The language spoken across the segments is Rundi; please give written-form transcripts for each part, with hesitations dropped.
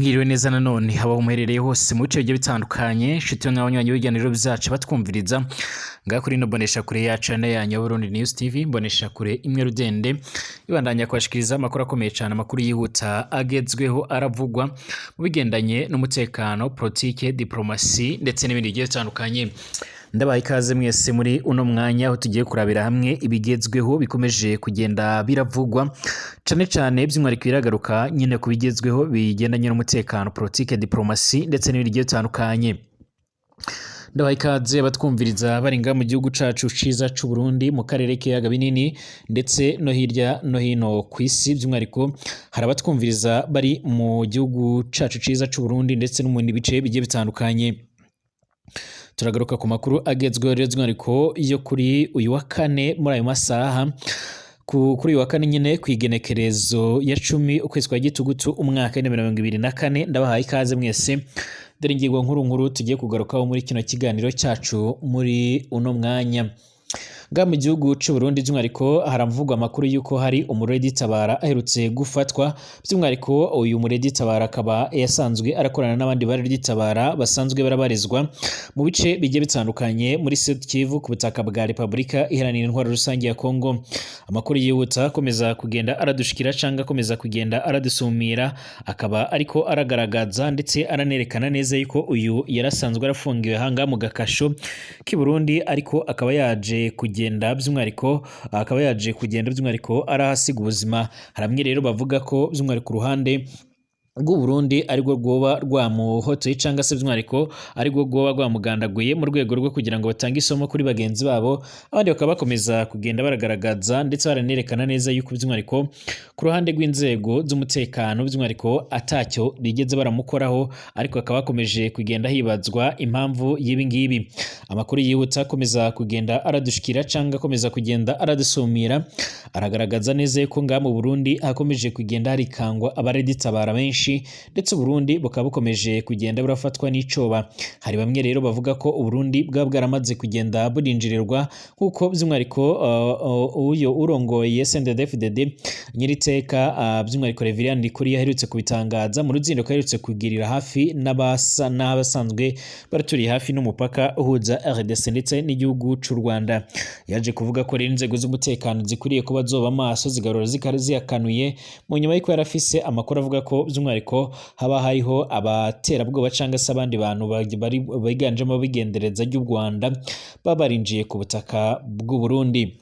Mwiriwe neza nanone haba umuherereye hose mu bice bigiye bitandukanye nshuti n'abanywanyi b'ibiganiro bizacu batwumviriza ngaha kuri ino bonesha kure yacu yanyu ya Burundi News TV bonesha kure imwe rudende ibandanya kwashikiriza amakuru akomeye cyane amakuru yihuta agezweho aravugwa mu bigendanye n'umutekano politike diplomasi ndetse n'ibindi bigiye bitandukanye. Ndabaye ikaze mwese muri uno mwanya aho tugiye kurabira hamwe ibigezweho bikomeje kugenda biravugwa cane cane by'umwihariko biragaruka nyine ku bigezweho bigendanye n'umutekano politike diplomasi ndetse n'ibindi bigiye bitandukanye. Ndabaye ikaze batwumviriza bari nga mu gihugu cacu ciza c'u Burundi mu karere k'ibiyaga binini ndetse no hirya no hino kw'isi by'umwihariko hari abatwumviriza bari mu gihugu cacu ciza c'u Burundi ndetse no mu bice bigiye bitandukanye. Turagaruka ku makuru agezweho rero ariko yo kuri uyu wa kane muri ayo masaha kuri uyu wa kane nyine kwigenekerezo ya 10 ukwezi kwa gitugutu umwaka 2024 ndabahaye ikaze mwese dore ingingo nkuru tugiye kugarukaho muri kino kiganiro cyacu muri uno mwanya. Nga mu gihugu c'u Burundi by'umwihariko haravugwa amakuru yuko hari umuredi tabara aherutse gufatwa by'umwihariko uyu muredi tabara akaba yasanzwe arakorana n'abandi baredi tabara basanzwe barabarizwa mu bice bigiye bitandukanye muri Sud Kivu ku butaka bwa Republika Iharanira Intwaro Rusange ya Kongo. Amakuru yihuta akomeza kugenda aradushikira canga akomeza kugenda aradusumira akaba ariko aragaragaza ndetse aranerekana neza yuko uyu yarasanzwe arafungiwe hanga mu gakasho k'i Burundi ariko akaba yaje kugenda by'umwihariko akaba yaje kugenda by'umwihariko arahasiga ubuzima. Haramwe rero bavuga ko by'umwihariko uruhande rw'u Burundi ariko rwoba rwamuhotoye canga se by'umwihariko ariko rwoba rwamugandaguye mu rwego rwo kugira ngo batange isomo kuri bagenzi babo, abandi bakaba bakomeza kugenda baragaragaza ndetse baranerekana neza yuko by'umwihariko ku ruhande rw'inzego z'umutekano by'umwihariko atacyo bigeze baramukoraho ariko akaba bakomeje kugenda hibazwa impamvu y'ibi ngibi. Amakuru yihuta akomeza kugenda aradushikira canga akomeza kugenda aradusumira aragaragaza neza ko nga mu Burundi hakomeje kugenda harikangwa abareditabara benshi ndetse Burundi bukaba bukomeje kugenda burafatwa n'icoba. Hari bamwe rero bavuga ko Burundi bwa bwaramaze kugenda burinjirirwa nkuko by'umwihariko uyo urongoye CNDD-FDD nyiriteka by'umwihariko Reverien Ndikuri yaherutse kubitangaza mu ruzindo kaherutse kugirira hafi n'abasanzwe baraturiye hafi n'umupaka uhuza RDC ndetse n'igihugu c'u Rwanda. Yaje kuvuga ko rero inzego z'umutekano zikuriye kuba zoba amaso zigarura ziyakanuye mu nyuma y'iko yarafise amakuru avuga ko by'umwihariko haba hariho abaterabwoba canga se abandi bantu biganjemo bigendereza ry'u Rwanda babarinjiye ku butaka bw'u Burundi.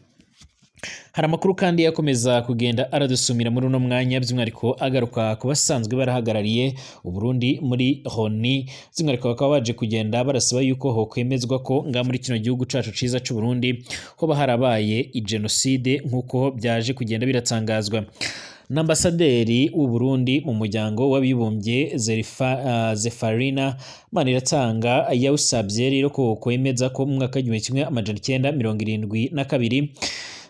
Hari amakuru kandi yakomeza kugenda aradusumira muri uno mwanya by'umwihariko agaruka ku basanzwe barahagarariye u Burundi muri Honi by'umwihariko bakaba baje kugenda barasaba yuko hokwemezwa ko nga muri kino gihugu cacu ciza c'u Burundi hoba harabaye genocide nkuko byaje kugenda biratangazwa. N'ambasaderi w'u Burundi mu muryango w'abibumbye Zefarina Maniratanga yawusabye rero ko kwemeza ko mu mwaka w'1972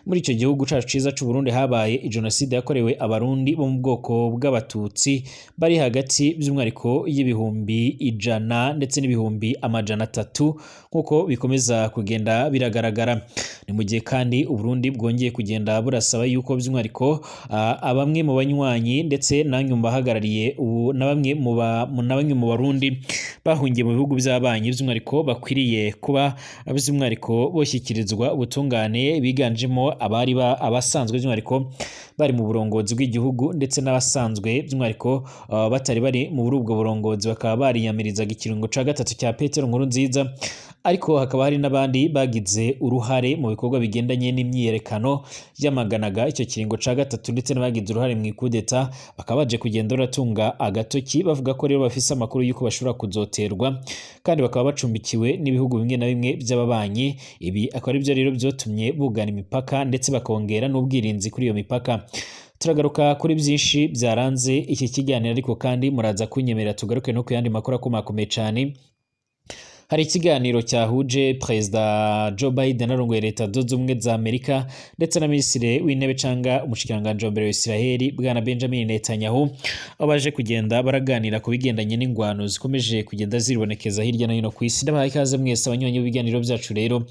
muri icyo gihugu cacu ciza c'u Burundi habaye genocide yakorewe abarundi bo mu bwoko bw'abatutsi bari hagati by'umwihariko y'ibihumbi 100 ndetse n'ibihumbi 300 nkuko bikomeza kugenda biragaragara. Ni mu gihe kandi u Burundi bwongeye kugenda burasaba yuko by'umwihariko abamwe mu banywanyi ndetse namwe mu bahagarariye na bamwe mu Barundi bahungiye mu bihugu by'abanyi by'umwihariko bakwiriye kuba by'umwihariko boshyikirizwa ubutungane biganjemo abasanzwe by'umwihariko bari mu burongozi bw'igihugu ndetse n'abasanzwe by'umwihariko batari bari mu burubwo burongozi bakaba bariyamirizaga ikirungo ca gatatu cya Petero Nkurunziza, ariko hakaba hari n'abandi bagize uruhare mu bikorwa bigendanye n'imyiyerekano yamaganaga icyo kiringo ca gatatu ndetse n'abagize uruhare mu ikudeta bakaba baje kugenda baratunga agatoki bavuga ko rero bafise amakuru yuko bashobora kuzoterwa kandi bakaba bacumbikiwe n'ibihugu bimwe na bimwe by'ababanyi. Ibi akaba ari byo rero byotumye bugana imipaka ndetse bakongera n'ubwirinzi kuri iyo mipaka. Turagaruka kuri byinshi byaranze iki kiganiro ariko kandi muraza kunyemerera tugaruke no ku yandi makuru akomakomeye cyane. Hari ikiganiro cyahuje Perezida Joe Biden arongoye leta zunze ubumwe za Amerika ndetse na Minisitiri w'intebe canga umushikiranganje wa mbere wa Israel bwana Benjamin Netanyahu aho baje kugenda baraganira ku bigendanye n'ingwano zikomeje kugenda ziribonekeza hirya no hino ku isi. Ndabahaye ikaze mwese abanywanyi b'ibiganiro byacu rero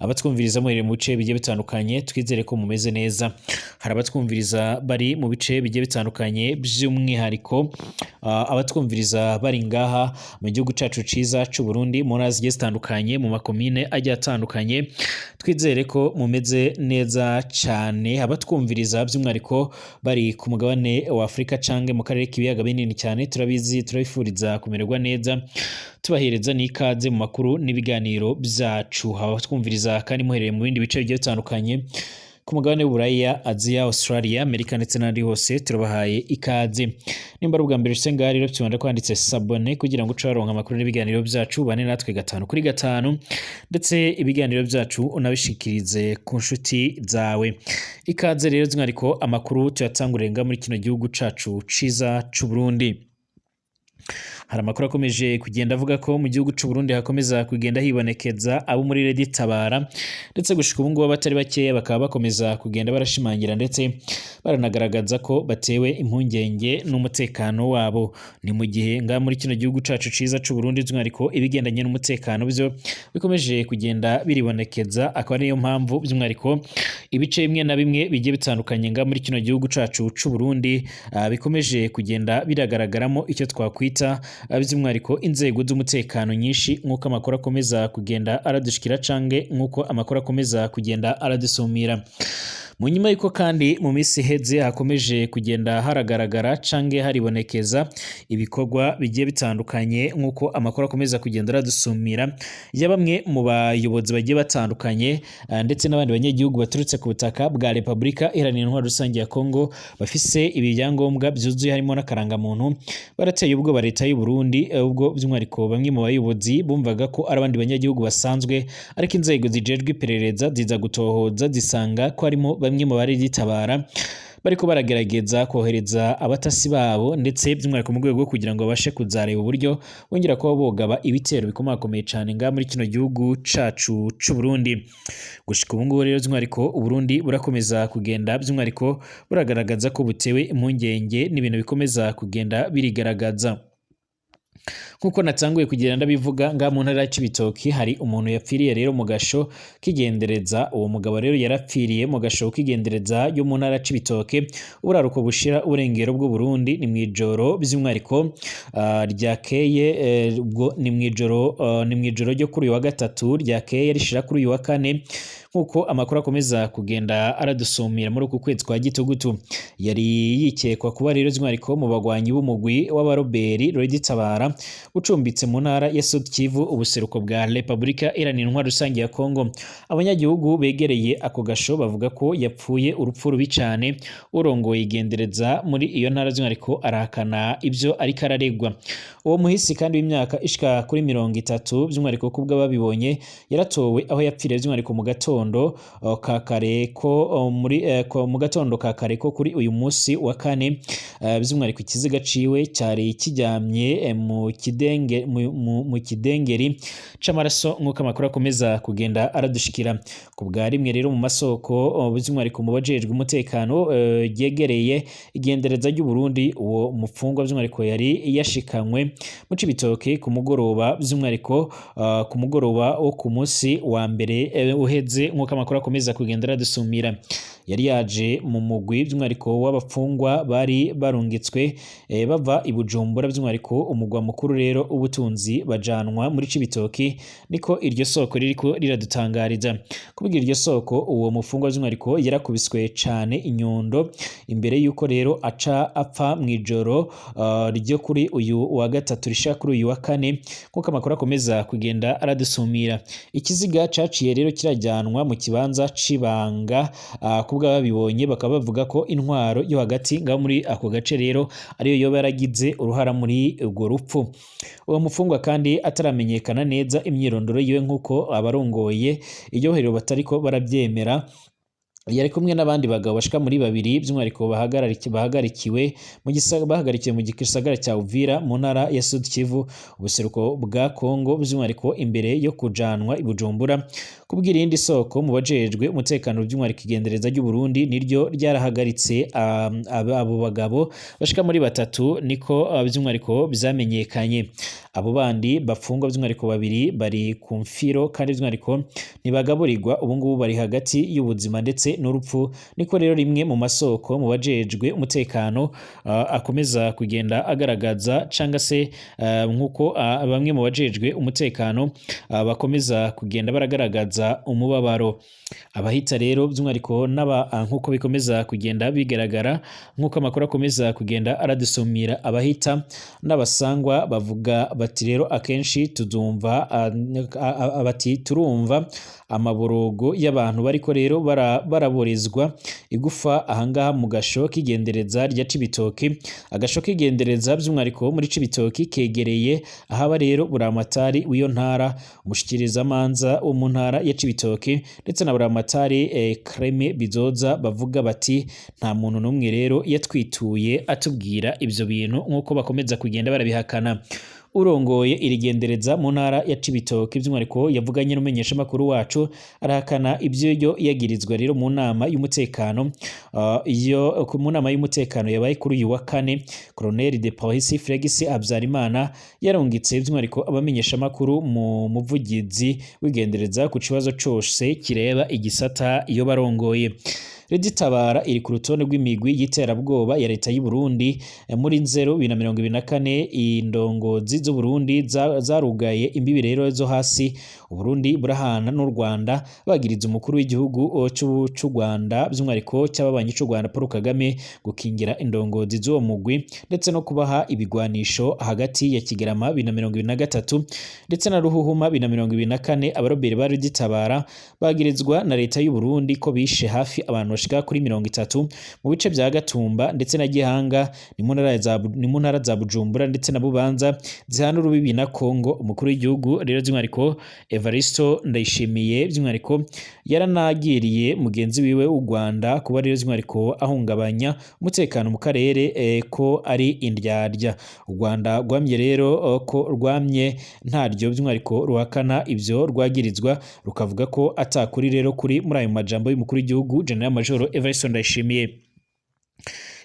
abatwumviriza muri mu bice bigiye bitandukanye twizere ko mumeze neza. Hari abatwumviriza bari mu bice bigiye bitandukanye by'umwihariko abatwumviriza bari ngaha mu gihugu cacu ciza c'u Burundi mu ntara zigiye zitandukanye mu makomine agiye atandukanye, twizere ko mumeze neza cane. Abatwumviriza by'umwihariko bari ku mugabane wa Afrika canke mu karere k'ibiyaga binini cyane, turabizi turabifuriza kumererwa neza, tubahereza n'ikaze mu makuru n'ibiganiro byacu. Abatwumviriza kandi muherereye mu bindi bice bigiye bitandukanye ku mugabane w'Uburaya, Aziya, Australia, Amerika ndetse n'ahandi hose turabahaye ikaze. Nimba ari ubwa mbere ushitse ngaha rero tubanda kwanditse sabone kugira ngo ucaronka amakuru n'ibiganiro byacu, bane natwe 5 kuri 5 ndetse ibiganiro byacu unabishikirize ku nshuti zawe. Ikaze rero by'umwihariko amakuru tuyatangurira muri kino gihugu cacu ciza c'u Burundi. Hari amakuru akomeje kugenda avuga ko mu gihugu c'u Burundi hakomeza kugenda hibonekeza abo muri Redi Tabara, ndetse gushika ubu ngubu abatari bakeya bakaba bakomeza kugenda barashimangira ndetse baranagaragaza ko batewe impungenge n'umutekano wabo. Ni mu gihe nga muri kino gihugu cacu ciza c'u Burundi by'umwihariko ibigendanye n'umutekano byo bikomeje kugenda biribonekeza, akaba ariyo mpamvu by'umwihariko ibice bimwe na bimwe bigiye bitandukanye nga muri kino gihugu cacu c'u Burundi bikomeje kugenda biragaragaramo icyo twakwita by'umwihariko inzego z'umutekano nyinshi, nk'uko amakuru akomeza kugenda aradushikira canke nk'uko amakuru akomeza kugenda aradusumira. Mu nyuma y'uko kandi mu minsi iheze hakomeje kugenda haragaragara canke haribonekeza ibikorwa bigiye bitandukanye, nk'uko amakuru akomeza kugenda aradusumira ya bamwe mu bayobozi bagiye batandukanye ndetse n'abandi banyagihugu baturutse ku butaka bwa Repubulika Iharanira Intwaro Rusange ya Kongo bafise ibyangombwa byuzuye harimo n'akarangamuntu, barateye ubwoba leta y'u Burundi, ubwo by'umwihariko bamwe mu bayobozi bumvaga ko ari abandi banyagihugu basanzwe, ariko inzego zijejwe iperereza ziza gutohoza zisanga ko harimo bamwe mu bari Tabara bariko baragerageza kohereza abatasi babo, ndetse by'umwihariko mu rwego rwo kugira ngo babashe kuzareba uburyo bongera kuba bogaba ibitero bikomakomeye cyane nga muri kino gihugu cacu c'u Burundi. Gushika ubu ngubu rero by'umwihariko u Burundi burakomeza kugenda by'umwihariko buragaragaza ko butewe impungenge n'ibintu bikomeza kugenda birigaragaza. Nkuko natanguye kugenda ndabivuga nga mu ntara y'Ibitoki hari umuntu yapfiriye rero mu gasho kigendereza. Uwo mugabo rero yarapfiriye mu gasho kigendereza yo mu ntara y'Ibitoki uraruko bushira urengero bw'u Burundi, ni mwijoro by'umwihariko ryakeye ubwo ni mwijoro ryo kuri uyu wa gatatu ryakeye rishira kuri uyu wa kane, nkuko amakuru akomeza kugenda aradusumira muri uku kwezi kwa Gitugutu. Yari yikekwa kuba rero by'umwihariko mu bagwanyi b'umugwi w'abaroberi Redi Tabara ucumbitse mu ntara ya Sud Kivu, ubuseruko bwa Repubulika Iharanira Intwaro Rusange ya Kongo. Abanyagihugu begereye ako gasho bavuga ko yapfuye urupfu rubi cyane. Urongoye igendereza muri iyo ntara by'umwihariko arahakana ibyo ariko araregwa. Uwo muhisi kandi w'imyaka ishika kuri 30 by'umwihariko kubwo babibonye yaratowe aho yapfiriye by'umwihariko mu gatondo ka kare ko kuri uyu munsi wa kane, by'umwihariko ikiziga ciwe cyari kijyamye mu kidengeri c'amaraso, nk'uko amakuru akomeza kugenda aradushikira. Ku bwa rimwe rero mu masoko by'umwihariko mu bajejwe umutekano yegereye igendereza ry'u Burundi, uwo mufungwa by'umwihariko yari yashikanywe mu Cibitoke ku mugoroba by'umwihariko ku mugoroba wo ku munsi wa mbere uheze, nk'uko amakuru akomeza kugenda aradusumira. Yari yaje mu mugwi by'umwihariko w'abafungwa bari barungitswe bava i Bujumbura by'umwihariko umugwa mukuru rero ubutunzi, bajanwa muri Cibitoki, niko iryo soko ririko riradutangariza. Kubwira iryo soko uwo mufungwa by'umwihariko yarakubiswe cane inyundo imbere yuko rero aca apfa mwijoro ryo kuri uyu wa gatatu risha kuri uyu wa kane, kuko amakuru akomeza kugenda aradusumira. Ikiziga caciye rero kirajyanwa mu kibanza cibanga, kubwa babibonye bakaba bavuga ko intwaro yo hagati nga muri ako gace rero ariyo yoba yaragize uruhara muri urwo rupfu. Uwo mufungwa kandi ataramenyekana neza imyirondoro yiwe, nk'uko abarongoye iryo herero batariko barabyemera. Yari kumwe n'abandi bagabo bashika muri 2 by'umwihariko bahagarikiwe mu gisagara cya Uvira mu ntara ya Sud Kivu, ubuseruko bwa Kongo by'umwihariko imbere yo kujanwa i Bujumbura kubwira irindi soko mu bajejwe umutekano by'umwihariko igendereza ry'u Burundi niryo ryarahagaritse abo bagabo bashika muri batatu niko by'umwihariko bizamenyekanye. Abo bandi bafungwa by'umwihariko babiri bari ku mfiro kandi by'umwihariko ntibagaburirwa, ubu ngubu bari hagati y'ubuzima ndetse n'urupfu, niko rero rimwe mu masoko mu bajejwe umutekano akomeza kugenda agaragaza cyangwa se nk'uko bamwe mu bajejwe umutekano bakomeza kugenda baragaragaza umubabaro. Abahita rero by'umwihariko nk'uko bikomeza kugenda bigaragara, nk'uko amakuru akomeza kugenda aradusumira, abahita n'abasangwa bavuga bati rero akenshi turumva amaborogo y'abantu bariko rero baraborezwa igufa ahangaha mu gasho k'igendereza rya Cibitoke. Agasho k'igendereza by'umwihariko muri Cibitoke kegereye ahaba rero buramatari w'iyo ntara, umushikirizamanza wo mu ntara ya Cibitoke ndetse na buramatari Kreme Bizoza bavuga bati nta muntu n'umwe rero yatwituye atubwira ibyo bintu nk'uko bakomeza kugenda barabihakana. Urongoye irigendereza mu ntara ya Cibitoke by'umwihariko yavuganye n'umenyesha makuru wacu arahakana ibyo yagirizwa rero mu nama y'umutekano mu nama y'umutekano yabaye kuri uyu wa kane. Colonel de Police Felix Habyarimana yarungitse by'umwihariko abamenyesha makuru mu muvugizi w'igendereza ku kibazo cyose kireba igisata iyo barongoye. Redi Tabara iri ku rutonde rw'imigwi y'iterabwoba ya leta y'u Burundi muri 2024. Indongozi z'u Burundi zarugaye imbibi rero zo hasi u Burundi burahana n'u Rwanda bagiriza umukuru w'igihugu cy'u Rwanda by'umwihariko cy'ababanyi cy'u Rwanda Paul Kagame gukingira indongozi z'uwo mugwi ndetse no kubaha ibigwanisho hagati ya Kigarama 2023 ndetse na Ruhuhuma 2024. Abaroberi ba Redi Tabara bagirizwa na leta y'u Burundi ko bishe hafi abantu bashika kuri 30 mu bice bya Gatumba ndetse na Gihanga ni mu ntara za Bujumbura ndetse na Bubanza zihana urubibi na Kongo. Umukuru w'igihugu rero by'umwihariko Evaristo Ndayishimiye by'umwihariko yaranagiriye mugenzi wiwe w'u Rwanda kuba rero by'umwihariko ahungabanya umutekano mu karere ko ari indyarya. U Rwanda rwamye rero ko rwamye ntaryo by'umwihariko ruhakana ibyo rwagirizwa, rukavuga ko atakuri rero kuri muri ayo majambo y'umukuru w'igihugu General Major Evaristo Ndayishimiye.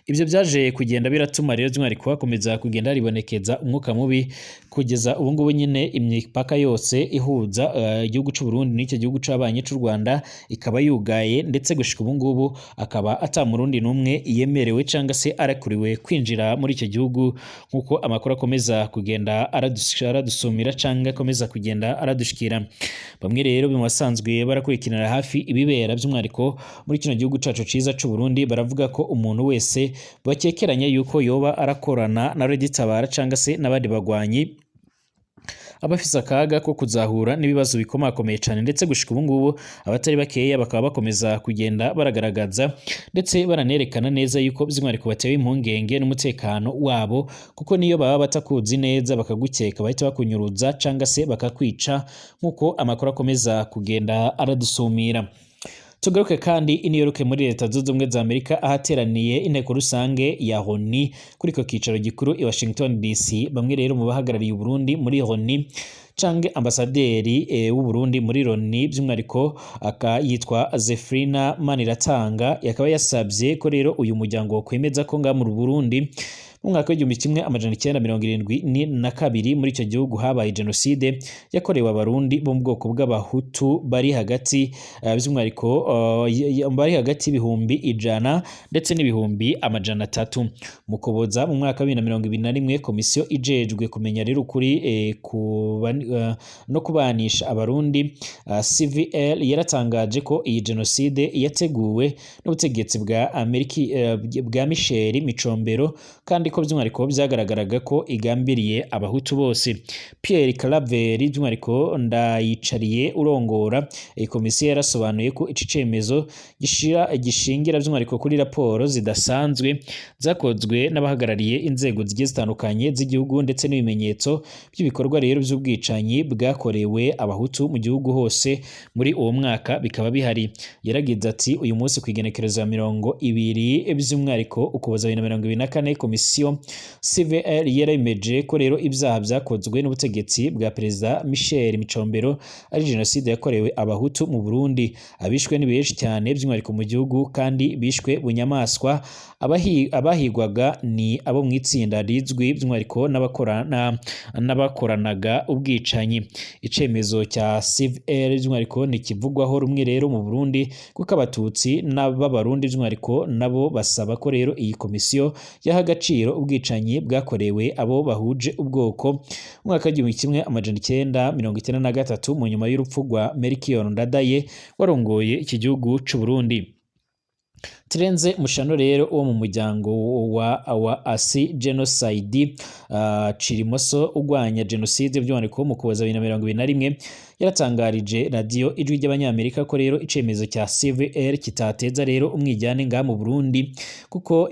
Ibyo byaje kugenda biratuma rero by'umwihariko hakomeza kugenda ribonekeza umwuka mubi kugeza ubu ngubu nyine imipaka yose ihuza igihugu cy'u Burundi n'icyo gihugu c'abanye cy'u Rwanda ikaba yugaye, ndetse gushika ubu ngubu akaba atamurundi numwe yemerewe cyangwa se arakuriwe kwinjira muri icyo gihugu, nkuko amakuru akomeza kugenda aradusumira cyangwa akomeza kugenda aradushikira. Bamwe rero mu basanzwe barakurikiranira hafi ibibera by'umwihariko muri kino gihugu cacu ciza cy'u Burundi baravuga ko umuntu wese bakekeranya yuko yoba arakorana na Redi Tabara cyangwa se n'abandi bagwanyi abafise akaga ko kuzahura n'ibibazo bikomakomeye cyane, ndetse gushika ubu ngubu abatari bakeya bakaba bakomeza kugenda baragaragaza ndetse baranerekana neza yuko by'umwihariko batewe impungenge n'umutekano wabo, kuko niyo baba batakuzi neza bakagukeka bahita bakunyuruza cyangwa se bakakwica, nk'uko amakuru akomeza kugenda aradusumira. Tugaruke kandi i New York muri Leta Zunze Ubumwe za Amerika ahateraniye inteko rusange ya ONU kuri ko kicaro gikuru i Washington DC. Bamwe rero mu bahagarariye u Burundi muri ONU canke ambasaderi w'u Burundi muri ONU by'umwihariko yitwa Zefrina Maniratanga yakaba yasabye ko rero uyu muryango kwemeza ko nga mu Burundi mu mwaka w'igihumbi kimwe amajana 1972 muri icyo gihugu habaye jenoside yakorewe abarundi bo mu bwoko bw'abahutu bari hagati by'umwihariko bari hagati y'ibihumbi 100 ndetse n'ibihumbi 300. Mu Kuboza mu mwaka wa 2021 komisiyo ijejwe kumenya rero ukuri no kubanisha abarundi CVL yaratangaje ko iyi jenoside yateguwe n'ubutegetsi bwa Amerika bwa Michel Micombero, kandi ko by'umwihariko byagaragaraga ko igambiriye abahutu bose. Pierre Claver by'umwihariko ndayicariye urongora iyi komisiyo yarasobanuye ko ici cemezo gishingira by'umwihariko kuri raporo zidasanzwe zakozwe n'abahagarariye inzego zigiye zitandukanye z'igihugu ndetse n'ibimenyetso by'ibikorwa rero by'ubwicanyi bwakorewe abahutu mu gihugu hose muri uwo mwaka bikaba bihari. Yaragize ati uyu munsi ku igenekerezo ya 20 by'umwihariko Ukuboza 2024 komisiyo komisiyo CVR yaremeje ko rero ibyaha byakozwe n'ubutegetsi bwa Perezida Michel Micombero ari jenoside yakorewe abahutu mu Burundi. Abishwe ni benshi cyane by'umwihariko mu gihugu kandi bishwe bunyamaswa. Abahigwaga ni abo mu itsinda rizwi by'umwihariko n'abakoranaga ubwicanyi. Icemezo cya CVR by'umwihariko ntikivugwaho rumwe rero mu Burundi kuko abatutsi n'abarundi by'umwihariko nabo basaba ko rero iyi komisiyo yaha agaciro ubwicanyi bwakorewe abo bahuje ubwoko mu mwaka w'1993 mu nyuma y'urupfu rwa Melchior Ndadaye warongoye iki gihugu c'u Burundi. Tirenze Mushano rero wo mu muryango wa Asi Genocide Cirimoso ugwanya genocide by'umwihariko mu Kuboza 2021 yaratangarije radio Ijwi ry'Abanyamerika ko rero icemezo cya CVR kitateza rero umwijyane nga mu Burundi kuko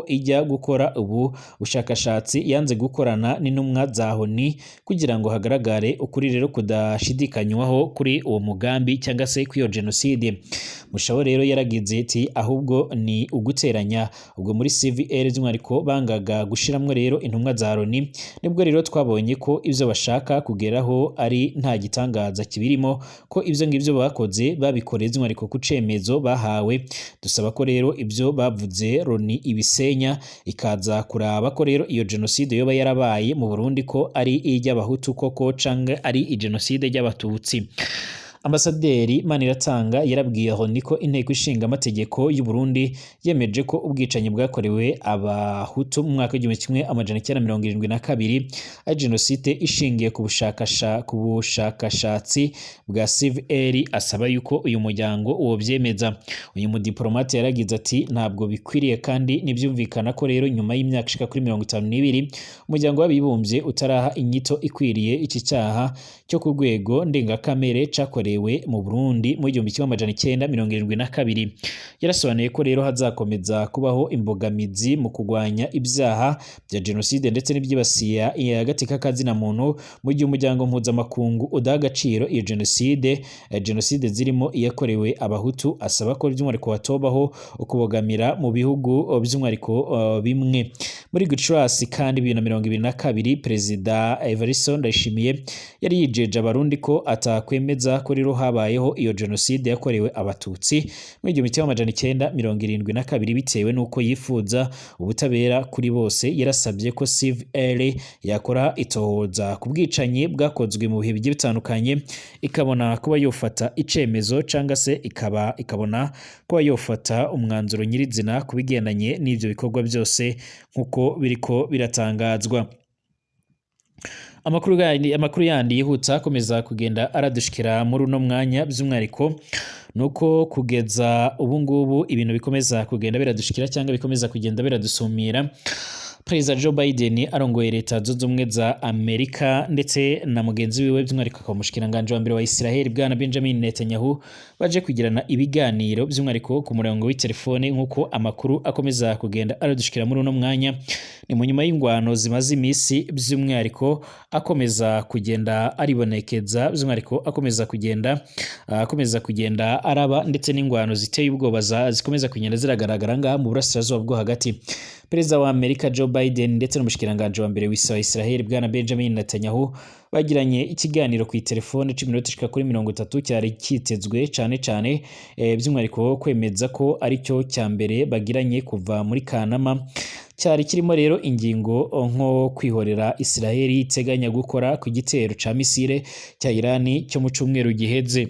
ijya gukora ubu bushakashatsi yanze gukorana n'intumwa za ONU kugira ngo hagaragare ukuri rero kudashidikanywaho kuri uwo mugambi cyangwa se kwiyo genocide. Mushaho rero yaragize ati ahubwo ni uguteranya. Ubwo muri CVR by'umwihariko bangaga gushiramwe rero intumwa za ONU, nibwo rero twabonye ko ibyo bashaka kugeraho ari nta gitangaza kibirimo, ko ibyo ngibyo bakoze babikoreye by'umwihariko ku cemezo bahawe. Dusaba ko rero ibyo bavuze ONU ibisenya ikaza kuraba ko rero iyo genocide yoba yarabaye mu Burundi ko ari iy'abahutu koko canke ari genocide y'abatutsi. Ambasaderi Maniratanga yarabwiye ONU ko inteko ishinga amategeko y'u Burundi yemeje ko ubwicanyi bwakorewe abahutu mu mwaka w'1972 ari genocide ishingiye ku bushakashatsi bwa CVR. Asaba yuko uyu muryango wovyemeza. Uyu mudiplomate yaragize ati ntabwo bikwiriye kandi nibyumvikana ko rero nyuma y'imyaka ishika kuri 52 umuryango w'abibumbye utaraha inyito ikwiriye iki cyaha cyo ku rwego ndengakamere cakorewe mu Burundi mu 1972. Yarasobanuye ko rero hazakomeza kubaho imbogamizi mu kugwanya ibyaha bya genocide ndetse n'ibyibasiye agateka kazina muntu mu gihe umuryango mpuzamakungu udaha agaciro iyo genocide zirimo iyakorewe abahutu. Asaba ko by'umwihariko hatobaho ukubogamira mu bihugu by'umwihariko bimwe. Muri Gicurasi kandi 2022 Perezida Evariste Ndayishimiye yari yijeje abarundi ko atakwemeza ko rero habayeho iyo genocide yakorewe abatutsi mu 1972 bitewe nuko yifuza ubutabera kuri bose. Yarasabye ko CVR yakora itohoza ku bwicanyi bwakozwe mu bihe bigiye bitandukanye, ikabona kuba yofata icemezo cyangwa se ikabona kuba yofata umwanzuro nyirizina ku bigendanye n'ivyo bikorwa byose nkuko biriko biratangazwa. Amakuru yandi yihuta akomeza kugenda aradushikira muri uno mwanya by'umwihariko nuko kugeza ubu ngubu ibintu bikomeza kugenda biradushikira cyangwa bikomeza kugenda biradusumira. Perezida Joe Biden arongoye leta zunze ubumwe za Amerika ndetse na mugenzi wiwe by'umwihariko akaba umushikiranganje wa mbere wa Israel bwana Benjamin Netanyahu baje kugirana ibiganiro by'umwihariko ku murongo w'itelefone nk'uko amakuru akomeza kugenda aradushikira muri uno mwanya. Ni mu nyuma y'ingwano zimaze imisi by'umwihariko akomeza kugenda aribonekeza by'umwihariko akomeza kugenda araba ndetse n'ingwano ziteye ubwoba zikomeza kugenda ziragaragara ngaha mu burasirazuba bwo hagati. Perezida wa Amerika Joe Biden ndetse n'umushikiranganje wa mbere w'isa Israel bwana Benjamin Netanyahu bagiranye ikiganiro ku telefone 10 minota shika kuri 30 cyari kitezwe cyane by'umwihariko kwemeza ko ari cyo cya mbere bagiranye kuva muri Kanama. Cyari kirimo rero ingingo nko kwihorera Israel iteganya gukora ku gitero ca misile cya Irani cyo mu cyumweru giheze.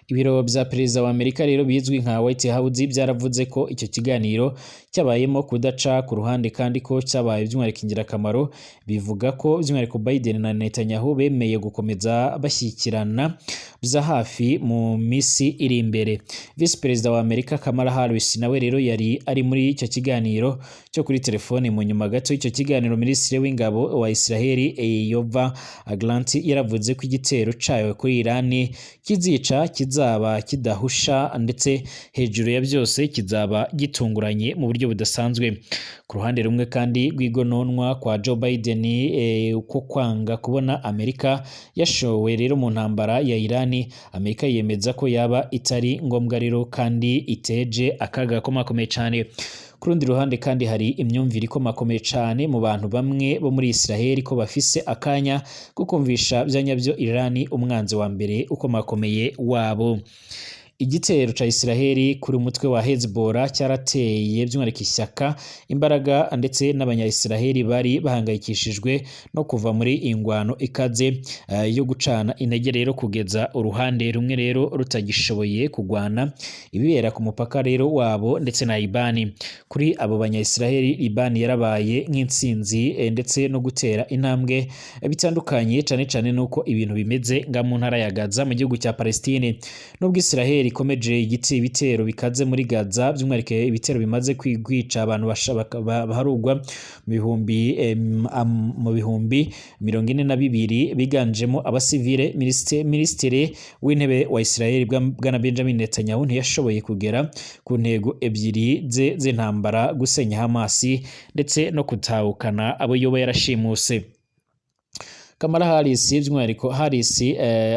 Ibiro bya Perezida wa Amerika rero bizwi nka White House byaravuze ko icyo kiganiro cyabayemo kudaca ku ruhande kandi ko cyabaye by'umwihariko ingirakamaro. Bivuga ko by'umwihariko Biden na Netanyahu bemeye gukomeza bashyikirana bya hafi mu misi iri imbere. Vice Perezida wa Amerika Kamala Harris nawe rero yari ari muri icyo kiganiro cyo kuri telefone. Mu nyuma gato icyo kiganiro Minisitiri w'ingabo wa Israel Yoav Gallant yaravuze ko igitero cayo kuri Irani kizaba kidahusha ndetse hejuru ya byose kizaba gitunguranye mu buryo budasanzwe. ku ruhande rumwe kandi rw'igononwa kwa Joe Biden uko kwanga kubona Amerika yashowe rero mu ntambara ya Irani, Amerika yemeza ko yaba itari ngombwa rero kandi iteje akaga komakomeye cyane. Ku rundi ruhande kandi hari imyumvire ikomakomeye cyane mu bantu bamwe bo muri Israel ko bafise akanya ko kumvisha byanyabyo Irani umwanzi wa mbere ukomakomeye wabo. Igitero ca Israeli kuri umutwe wa Hezbollah cyarateye by'umwihariko ishyaka imbaraga ndetse n'abanya-Israeli bari bahangayikishijwe no kuva muri ingwano ikaze yo gucana intege rero kugeza uruhande rumwe rero rutagishoboye kugwana ibibera ku mupaka rero wabo ndetse na Libani. Kuri abo banya-Israeli, Libani yarabaye nk'intsinzi ndetse no gutera intambwe bitandukanye cyane cyane nuko ibintu bimeze nga mu ntara ya Gaza mu gihugu cya Palestine. Nubwo Israeli ikomeje ibitero bikaze muri Gaza, by'umwihariko ibitero bimaze kwica abantu baharugwa mu bihumbi 42 biganjemo abasivile. Minisitiri w'intebe wa Israel bwana Benjamin Netanyahu ntiyashoboye kugera ku ntego ebyiri z'intambara, gusenya Hamasi ndetse no kutahukana abo yoba yarashimuse. Kamala Harris by'umwihariko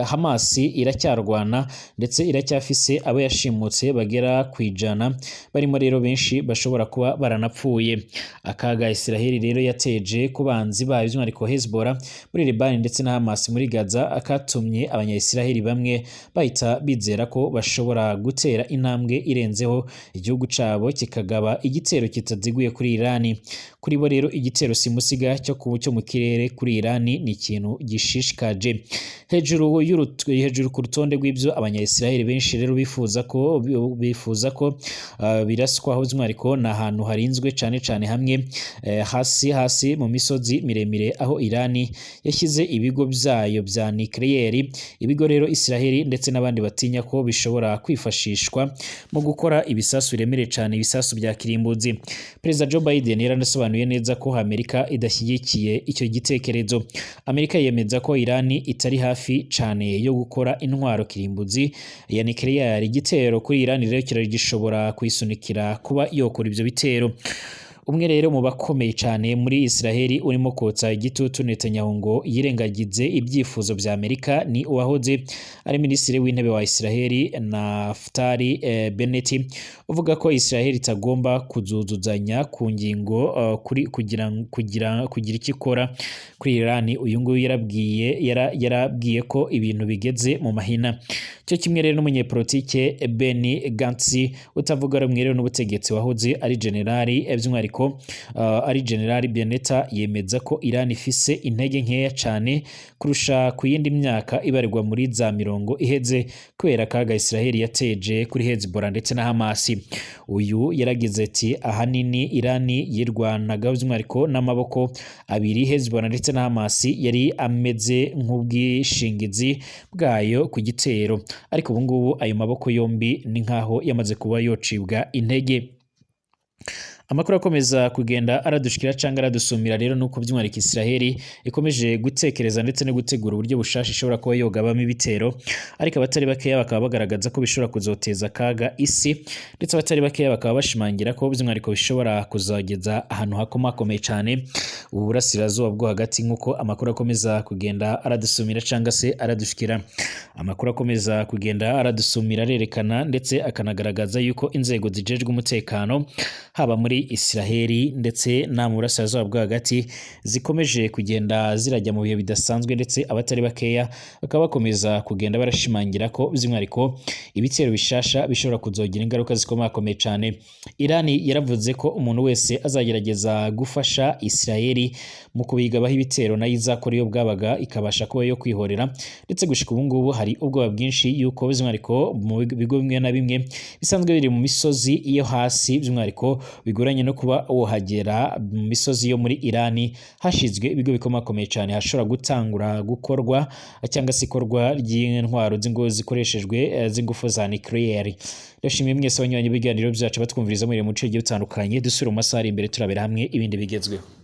Hamas iracyarwana ndetse iracyafise abo yashimutse bagera kwijana, barimo rero benshi bashobora kuba baranapfuye. Akaga Israel rero yateje ku banzi bayo by'umwihariko Hezbollah muri Libani ndetse na Hamas muri Gaza akatumye abanya-Israel bamwe bahita bizera ko bashobora gutera intambwe irenzeho igihugu cabo kikagaba igitero kitaziguye kuri Irani. Kuri bo rero igitero simusiga cyo mu kirere kuri Irani ni ikintu gishishikaje. Hejuru ku rutonde rw'ibyo abanya-Israel benshi rero bifuza ko biraswaho by'umwihariko ni ahantu harinzwe cyane cyane hamwe hasi mu misozi miremire aho Irani yashyize ibigo byayo bya nucleaire. Ibigo rero Israel ndetse n'abandi batinya ko bishobora kwifashishwa mu gukora ibisasu biremereye cyane, ibisasu bya kirimbuzi. Perezida Joe Biden yaranasobanuye neza ko Amerika idashyigikiye icyo gitekerezo. Amerika yemeza ko Irani itari hafi cyane yo gukora intwaro kirimbuzi ya nucleaire. Igitero kuri Irani rero kiragishobora kuyisunikira kuba yokora ibyo bitero. Umwe rero mu bakomeye cyane muri Israel urimo kotsa igitutu Netanyahu ngo yirengagize ibyifuzo bya Amerika ni uwahoze ari minisitiri w'intebe wa Israel Naftali Bennett, uvuga ko Israel itagomba kuzuzuzanya ku ngingo kugira ikikora kuri Iran. Uyu nguyu yarabwiye ko ibintu bigeze mu mahina. Cyo kimwe rero n'umunyepolitike Benny Gantz utavuga rumwe rero n'ubutegetsi wahoze ari generali by'umwihariko ari generali Bennett yemeza ko Iran ifise intege nkeya cyane kurusha ku yindi myaka ibarirwa muri za 40 iheze kubera akaga Israel yateje kuri Hezbollah ndetse na Hamas. Uyu yaragize ati ahanini Iran yirwanaga by'umwihariko n'amaboko abiri, Hezbollah ndetse na Hamas yari ameze nk'ubwishingizi bwayo ku gitero, ariko ubu ngubu ayo maboko yombi ni nkaho yamaze kuba yocibwa intege. Amakuru akomeza kugenda aradushikira cyangwa aradusumira rero nuko by'umwihariko Israel ikomeje gutekereza ndetse no gutegura uburyo bushasha ishobora kuba yogabamo ibitero, ariko abatari bakeya bakaba bagaragaza ko bishobora kuzoteza akaga isi, ndetse abatari bakeya bakaba bashimangira ko by'umwihariko bishobora kuzageza ahantu hakomakomeye cyane uburasirazuba bwo hagati. Nk'uko amakuru akomeza kugenda aradusumira cyangwa se aradushikira, amakuru akomeza kugenda aradusumira arerekana ndetse akanagaragaza yuko inzego zijejwe umutekano haba muri Israel ndetse na mu burasirazuba bwo hagati zikomeje kugenda zirajya mu bihe bidasanzwe, ndetse abatari bakeya bakaba bakomeza kugenda barashimangira ko by'umwihariko ibitero bishasha bishobora kuzogira ingaruka zikomakomeye cyane. Iran yaravuze ko umuntu wese azagerageza gufasha Israel mu kubigabaho ibitero nayo izakora iyo bwabaga ikabasha kuba yo kwihorera, ndetse gushika ubu ngubu hari ubwoba bwinshi yuko by'umwihariko mu bigo bimwe na bimwe bisanzwe biri mu misozi iyo hasi by'umwihariko bigoranye no kuba wohagera mu misozi yo muri Iran hashizwe ibigo bikomakomeye cyane hashobora gutangura gukorwa cyangwa se ikorwa ry'intwaro zikoreshejwe z'ingufu za nucleaire. Ndashimiye mwese abanywanyi b'ibiganiro byacu batwumviriza muri mu bice bigiye bitandukanye, dusubira mu masaha ari imbere turabera hamwe ibindi bigezweho.